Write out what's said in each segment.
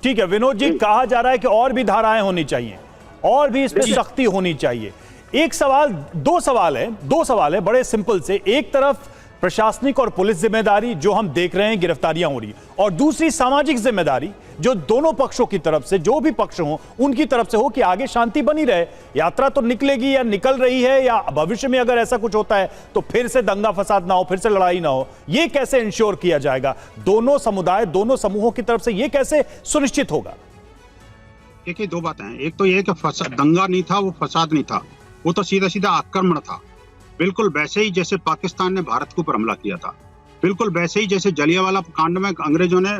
ठीक है विनोद जी, कहा जा रहा है कि और भी धाराएं होनी चाहिए और भी इसमें सख्ती होनी चाहिए। एक सवाल, दो सवाल है बड़े सिंपल से। एक तरफ प्रशासनिक और पुलिस जिम्मेदारी जो हम देख रहे हैं, गिरफ्तारियां हो रही, और दूसरी सामाजिक जिम्मेदारी जो दोनों पक्षों की तरफ से, जो भी पक्ष हो उनकी तरफ से हो कि आगे शांति बनी रहे। यात्रा तो निकलेगी या निकल रही है, या भविष्य में अगर ऐसा कुछ होता है तो फिर से दंगा फसाद ना हो, फिर से लड़ाई ना हो, ये कैसे इंश्योर किया जाएगा? दोनों समुदाय, दोनों समूहों की तरफ से ये कैसे सुनिश्चित होगा? देखिए, दो बातें हैं। एक तो ये कि दंगा नहीं था, वो फसाद नहीं था, वो तो सीधा सीधा आक्रमण था। बिल्कुल वैसे ही जैसे पाकिस्तान ने भारत के ऊपर हमला किया था, बिल्कुल वैसे ही जैसे जलियांवाला कांड में अंग्रेजों ने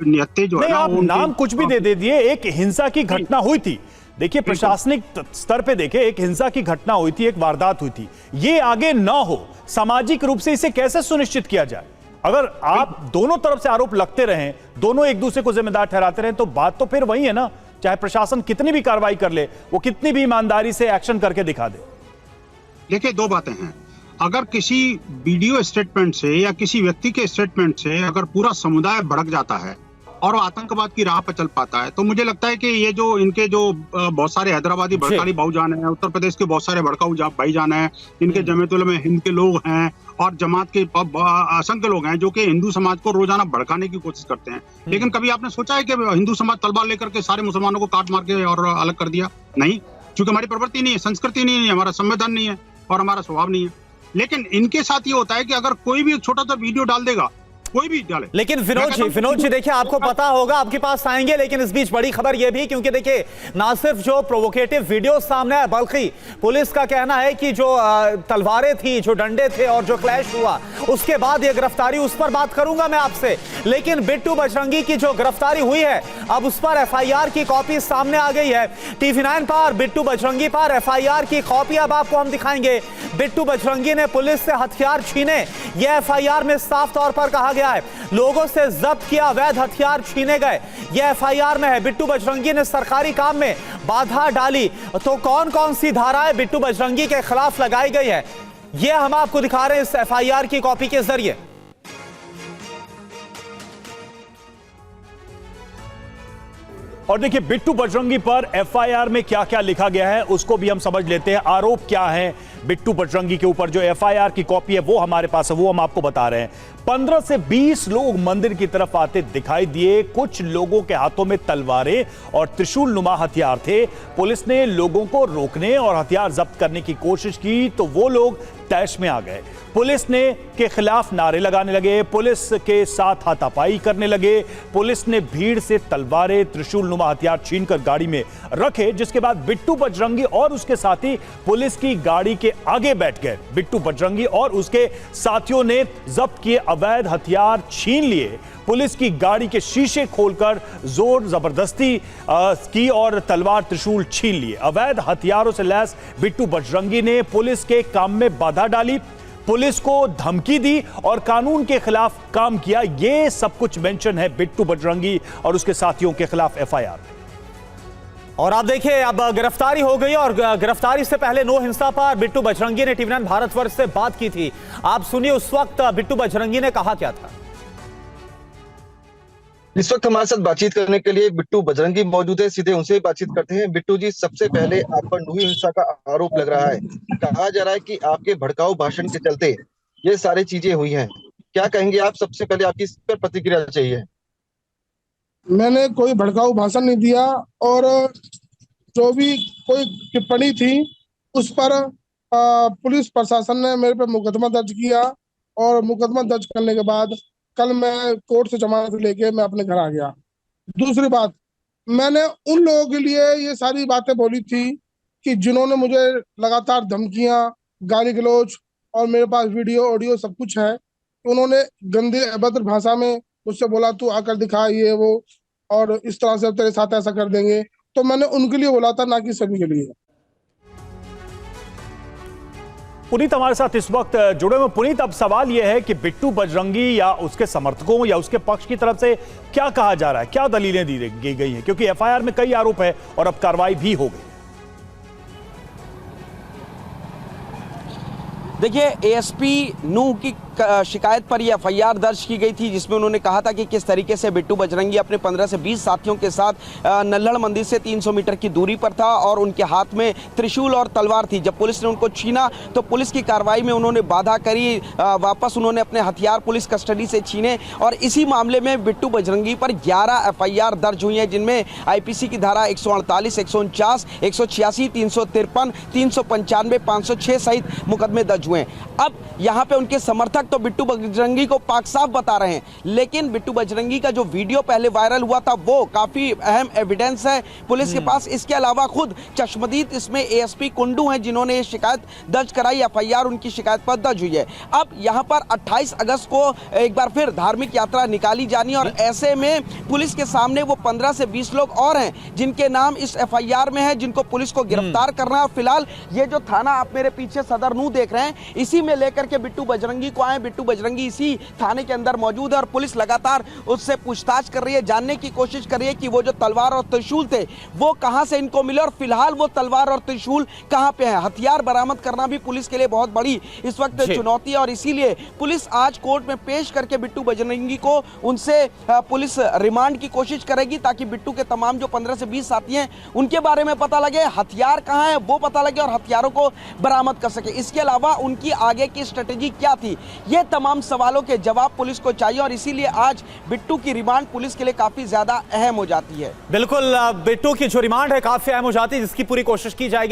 निहत्थे जो है ना, आप नाम कुछ भी दे दिए। एक हिंसा की घटना हुई थी, देखिए प्रशासनिक स्तर पे देखे, एक हिंसा की घटना हुई थी, एक वारदात हुई थी। ये आगे ना हो, सामाजिक रूप से इसे कैसे सुनिश्चित किया जाए? अगर आप दोनों तरफ से आरोप लगते रहें, दोनों एक दूसरे को जिम्मेदार ठहराते रहें, तो बात तो फिर वही है ना। चाहे प्रशासन कितनी भी कार्रवाई कर ले, वो कितनी भी ईमानदारी से एक्शन करके दिखा दे। देखिए, दो बातें हैं। अगर किसी वीडियो स्टेटमेंट से या किसी व्यक्ति के स्टेटमेंट से अगर पूरा समुदाय भड़क जाता है और आतंकवाद की राह पर चल पाता है, तो मुझे लगता है कि ये जो इनके जो बहुत सारे हैदराबादी भड़काली भाईजान हैं, उत्तर प्रदेश के बहुत सारे भड़काऊ भाईजान हैं, इनके जमीयतुल में हिंद के लोग हैं और जमात के असंख्य लोग हैं जो कि हिंदू समाज को रोजाना भड़काने की कोशिश करते हैं। लेकिन कभी आपने सोचा है कि हिंदू समाज तलवार लेकर के सारे मुसलमानों को काट मार के और अलग कर दिया? नहीं, क्योंकि हमारी प्रवृत्ति नहीं है, संस्कृति नहीं है, हमारा संविधान नहीं है और हमारा स्वभाव नहीं है। लेकिन इनके साथ ये होता है कि अगर कोई भी एक छोटा सा वीडियो डाल देगा, कोई भी डाले। लेकिन विनोद जी देखिए, आपको पता होगा, आपके पास आएंगे, लेकिन इस बीच बड़ी खबर यह भी, क्योंकि देखिए ना सिर्फ जो प्रोवोकेटिव वीडियो सामने आए, बल्कि पुलिस का कहना है कि जो तलवारें थी, जो डंडे थे और जो क्लैश हुआ उसके बाद ये गिरफ्तारी, उस पर बात करूंगा मैं आपसे। लेकिन बिट्टू बजरंगी की जो गिरफ्तारी हुई है, अब उस पर एफआईआर की कॉपी सामने आ गई है। TV9 पर बिट्टू बजरंगी पर एफआईआर की कॉपी अब आपको हम दिखाएंगे। बिट्टू बजरंगी ने पुलिस से हथियार छीने, यह एफआईआर में साफ तौर पर कहा गया है। लोगों से जब्त किया अवैध हथियार छीने गए, यह एफआईआर में है। बिट्टू बजरंगी ने सरकारी काम में बाधा डाली, तो कौन कौन सी धाराएं बिट्टू बजरंगी के खिलाफ लगाई गई है, यह हम आपको दिखा रहे हैं इस एफआईआर की कॉपी के जरिए। और देखिए बिट्टू बजरंगी पर एफआईआर में क्या क्या लिखा गया है उसको भी हम समझ लेते हैं। आरोप क्या है बिट्टू बजरंगी के ऊपर? जो एफआईआर की कॉपी है वो हमारे पास है, वो हम आपको बता रहे हैं। 15 से 20 लोग मंदिर की तरफ आते दिखाई दिए। कुछ लोगों के हाथों में तलवारें और त्रिशूल नुमा हथियार थे। पुलिस ने लोगों को रोकने और हथियार जब्त करने की कोशिश की तो वो लोग तैश में आ गए। पुलिस ने के खिलाफ नारे लगाने लगे, पुलिस के साथ हाथापाई करने लगे। पुलिस ने भीड़ से तलवारें, त्रिशूल नुमा हथियार छीनकर गाड़ी में रखे, जिसके बाद बिट्टू बजरंगी और उसके साथी पुलिस की गाड़ी के आगे बैठ गए। बिट्टू बजरंगी और उसके साथियों ने जब्त किए अवैध हथियार छीन लिए। पुलिस की गाड़ी के शीशे खोलकर जोर जबरदस्ती की और तलवार त्रिशूल छीन लिए। अवैध हथियारों से लैस बिट्टू बजरंगी ने पुलिस के काम में बाधा डाली, पुलिस को धमकी दी और कानून के खिलाफ काम किया। यह सब कुछ मेंशन है बिट्टू बजरंगी और उसके साथियों के खिलाफ एफआईआर में। और आप देखिए, अब गिरफ्तारी हो गई और गिरफ्तारी से पहले नो हिंसा पर बिट्टू बजरंगी ने TV9 भारतवर्ष से बात की थी। आप सुनिए उस वक्त बिट्टू बजरंगी ने कहा क्या था। इस वक्त हमारे साथ बातचीत करने के लिए बिट्टू बजरंगी मौजूद है, सीधे उनसे बातचीत करते हैं। बिट्टू जी, सबसे पहले आप पर नूही हिंसा का आरोप लग रहा है। कहा जा रहा है कि आपके भड़काऊ भाषण के चलते ये सारी चीजें हुई हैं। क्या कहेंगे आप? सबसे पहले आपकी इस पर प्रतिक्रिया चाहिए। मैंने कोई भड़काऊ भाषण नहीं दिया और जो भी कोई टिप्पणी थी उस पर पुलिस प्रशासन ने मेरे पे मुकदमा दर्ज किया और मुकदमा दर्ज करने के बाद कल मैं कोर्ट से जमानत लेके मैं अपने घर आ गया। दूसरी बात, मैंने उन लोगों के लिए ये सारी बातें बोली थी कि जिन्होंने मुझे लगातार धमकियां, गाली गलौज और मेरे पास वीडियो ऑडियो सब कुछ है। उन्होंने गंदे अभद्र भाषा में मुझसे बोला तू आकर दिखा ये वो, और इस तरह से तेरे साथ ऐसा कर देंगे। तो मैंने उनके लिए बोला था, ना कि सभी के लिए। पुनीत हमारे साथ इस वक्त जुड़े हुए। पुनीत, अब सवाल यह है कि बिट्टू बजरंगी या उसके समर्थकों या उसके पक्ष की तरफ से क्या कहा जा रहा है, क्या दलीलें दी गई हैं? क्योंकि एफआईआर में कई आरोप है और अब कार्रवाई भी हो गई। देखिए, एएसपी नूह की शिकायत पर यह एफआईआर दर्ज की गई थी, जिसमें उन्होंने कहा था कि किस तरीके से बिट्टू बजरंगी अपने 15 से 20 साथियों के साथ नल्हड़ मंदिर से 300 मीटर की दूरी पर था और उनके हाथ में त्रिशूल और तलवार थी। जब पुलिस ने उनको छीना तो पुलिस की कार्रवाई में उन्होंने बाधा करी, वापस उन्होंने अपने हथियार पुलिस कस्टडी से छीने और इसी मामले में बिट्टू बजरंगी पर 11 एफआईआर दर्ज हुई हैं, जिनमें आईपीसी की धारा 148, 149, 186, 353, 395, 506 सहित मुकदमे दर्ज हुए हैं। अब यहाँ पे उनके समर्थक तो बिट्टू बजरंगी को पाक साफ बता रहे हैं, लेकिन बिट्टू बजरंगी का जो वीडियो पहले वायरल हुआ था वो काफी अहम एविडेंस है पुलिस के पास। इसके अलावा खुद चश्मदीद इसमें एएसपी कुंडू हैं, जिन्होंने ये शिकायत दर्ज कराई, एफआईआर उनकी शिकायत पर दर्ज हुई है। अब यहाँ पर 28 अगस्त को एक बार फिर धार्मिक यात्रा निकाली जानी और ऐसे में पुलिस के सामने वो 15 से 20 लोग और हैं जिनके नाम इस एफआईआर में है, जिनको पुलिस को गिरफ्तार करना है। और फिलहाल ये जो थाना आप मेरे पीछे सदर नूह देख रहे हैं, इसी में लेकर के बिट्टू बजरंगी को आए। बिट्टू बजरंगी इसी थाने के अंदर मौजूद है और पुलिस लगातार उससे पूछताछ कर रही है, जानने की कोशिश कर रही है कि वो जो तलवार और त्रिशूल थे वो कहां से इनको मिले और फिलहाल वो तलवार और त्रिशूल कहां पे है। हथियार बरामद करना भी पुलिस के लिए बहुत बड़ी इस वक्त चुनौती है और इसीलिए पुलिस आज कोर्ट में पेश करके बिट्टू बजरंगी को उनसे पुलिस रिमांड की कोशिश करेगी, ताकि बिट्टू के तमाम जो 15 से 20 साथी हैं उनके बारे में पता लगे, हथियार कहां है वो पता लगे और हथियारों को बरामद कर सके। इसके अलावा उनकी आगे की स्ट्रेटेजी क्या थी, ये तमाम सवालों के जवाब पुलिस को चाहिए और इसीलिए आज बिट्टू की रिमांड पुलिस के लिए काफी ज्यादा अहम हो जाती है। बिल्कुल, बिट्टू की जो रिमांड है काफी अहम हो जाती है, जिसकी पूरी कोशिश की जाएगी।